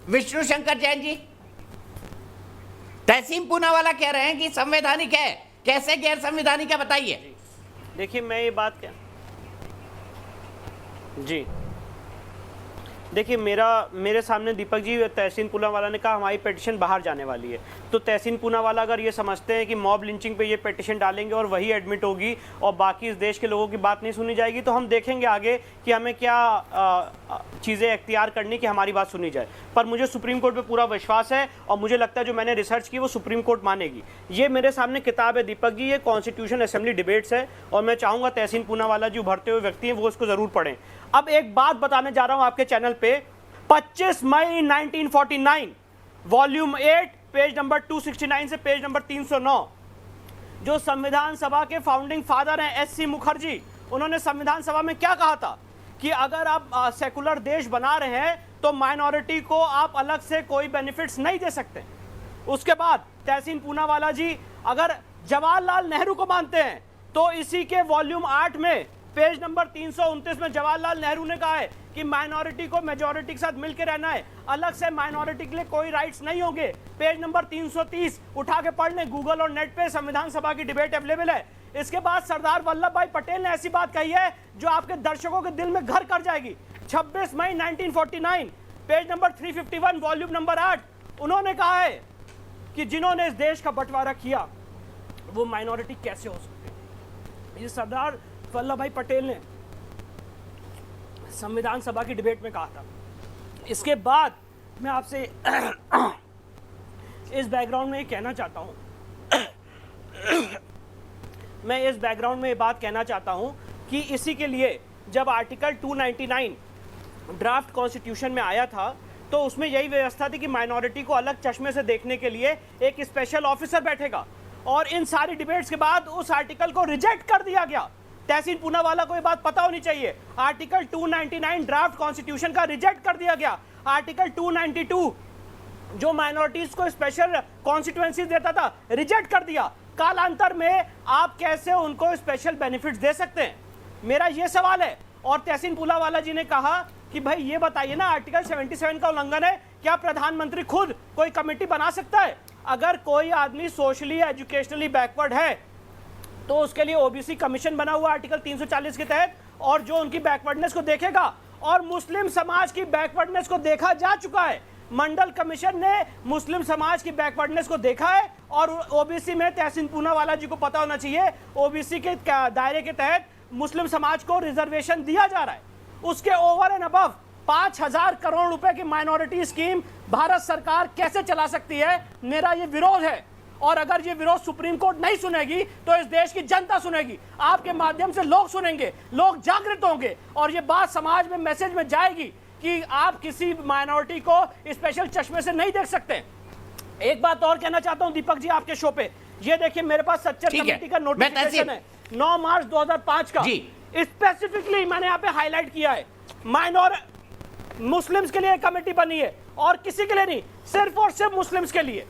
विष्णु शंकर जैन जी, तहसीन पूनावाला कह रहे हैं कि संवैधानिक है, कैसे गैर संवैधानिक है बताइए। देखिए मैं ये बात क्या जी देखिए मेरे सामने दीपक जी तहसीन पूनावाला ने कहा हमारी पिटीशन बाहर जाने वाली है। तो तहसीन पूनावाला अगर ये समझते हैं कि मॉब लिंचिंग पे ये पिटीशन डालेंगे और वही एडमिट होगी और बाकी इस देश के लोगों की बात नहीं सुनी जाएगी, तो हम देखेंगे आगे कि हमें क्या चीज़ें इख्तियार करनी कि हमारी बात सुनी जाए। पर मुझे सुप्रीम कोर्ट पे पूरा विश्वास है और मुझे लगता है जो मैंने रिसर्च की वो सुप्रीम कोर्ट मानेगी। ये मेरे सामने किताब है दीपक जी, ये कॉन्स्टिट्यूशन असेंबली डिबेट्स है और मैं चाहूँगा तहसीन पूनावाला जी उभरते हुए व्यक्ति हैं वो इसको ज़रूर पढ़ें। अब एक बात बताने जा रहा हूं आपके चैनल पे, 25 मई 1949 वॉल्यूम 8 पेज नंबर 269 से पेज नंबर 309, जो संविधान सभा के फाउंडिंग फादर हैं एस सी मुखर्जी, उन्होंने संविधान सभा में क्या कहा था कि अगर आप सेकुलर देश बना रहे हैं तो माइनॉरिटी को आप अलग से कोई बेनिफिट्स नहीं दे सकते। उसके बाद तहसीन पूनावाला जी अगर जवाहरलाल नेहरू को मानते हैं तो इसी के वॉल्यूम 8 में पेज नंबर 329 में जवाहरलाल नेहरू ने कहा है कि माइनॉरिटी को मेजॉरिटी के साथ मिलकर रहना है, अलग से माइनॉरिटी के लिए कोई राइट्स नहीं होंगे। पेज नंबर 330 उठा के पढ़ लें, गूगल और नेट पे संविधान सभा की डिबेट अवेलेबल है। इसके बाद सरदार वल्लभ भाई पटेल ने ऐसी बात कही है जो आपके दर्शकों के दिल में घर कर जाएगी। 26 मई 1949 पेज नंबर 351 वॉल्यूम नंबर 8, उन्होंने कहा है कि जिन्होंने इस देश का बंटवारा किया वो माइनॉरिटी कैसे हो सकते हैं। ये सरदार वल्लभ भाई पटेल ने संविधान सभा की डिबेट में कहा था। इसके बाद मैं आपसे इस बैकग्राउंड में ये कहना चाहता हूं मैं इस बैकग्राउंड में ये बात कहना चाहता हूं कि इसी के लिए जब आर्टिकल 299 ड्राफ्ट कॉन्स्टिट्यूशन में आया था तो उसमें यही व्यवस्था थी कि माइनॉरिटी को अलग चश्मे से देखने के लिए एक स्पेशल ऑफिसर बैठेगा, और इन सारी डिबेट्स के बाद उस आर्टिकल को रिजेक्ट कर दिया गया। तहसीन पूनावाला को ये बात पता होनी चाहिए, आर्टिकल 299 ड्राफ्ट कॉन्स्टिट्यूशन का रिजेक्ट कर दिया गया। आर्टिकल 292 जो माइनॉरिटीज को स्पेशल कॉन्स्टिट्यूएंसीज देता था, रिजेक्ट कर दिया। कालांतर में आप कैसे उनको स्पेशल बेनिफिट्स दे सकते हैं, मेरा ये सवाल है। और तहसीन पूनावाला जी ने कहा कि भाई ये बताइए ना, आर्टिकल 77 का उल्लंघन है, क्या प्रधानमंत्री खुद कोई कमेटी बना सकता है? अगर कोई आदमी सोशली एजुकेशनली बैकवर्ड है तो उसके लिए ओबीसी कमीशन बना हुआ आर्टिकल 340 के तहत, और जो उनकी बैकवर्डनेस को देखेगा, और मुस्लिम समाज की बैकवर्डनेस को देखा जा चुका है। मंडल कमीशन ने मुस्लिम समाज की बैकवर्डनेस को देखा है, और ओबीसी में तहसीन पूनावाला जी को पता होना चाहिए ओबीसी के दायरे के तहत मुस्लिम समाज को रिजर्वेशन दिया जा रहा है। उसके ओवर एंड अबव 5000 करोड़ रुपए की माइनॉरिटी स्कीम भारत सरकार कैसे चला सकती है, मेरा ये विरोध है। और अगर ये विरोध सुप्रीम कोर्ट नहीं सुनेगी तो इस देश की जनता सुनेगी, आपके माध्यम से लोग सुनेंगे, लोग जागृत होंगे, और ये बात समाज में मैसेज में जाएगी कि आप किसी माइनॉरिटी को स्पेशल चश्मे से नहीं देख सकते। एक बात और कहना चाहता हूं दीपक जी आपके शो पे, ये देखिए मेरे पास सच्चर कमेटी का नोटिफिकेशन है 9 मार्च 2005 का, स्पेसिफिकली मैंने यहाँ पे हाईलाइट किया है मुस्लिम्स के लिए कमेटी बनी है और किसी के लिए नहीं, सिर्फ और सिर्फ मुस्लिम्स के लिए।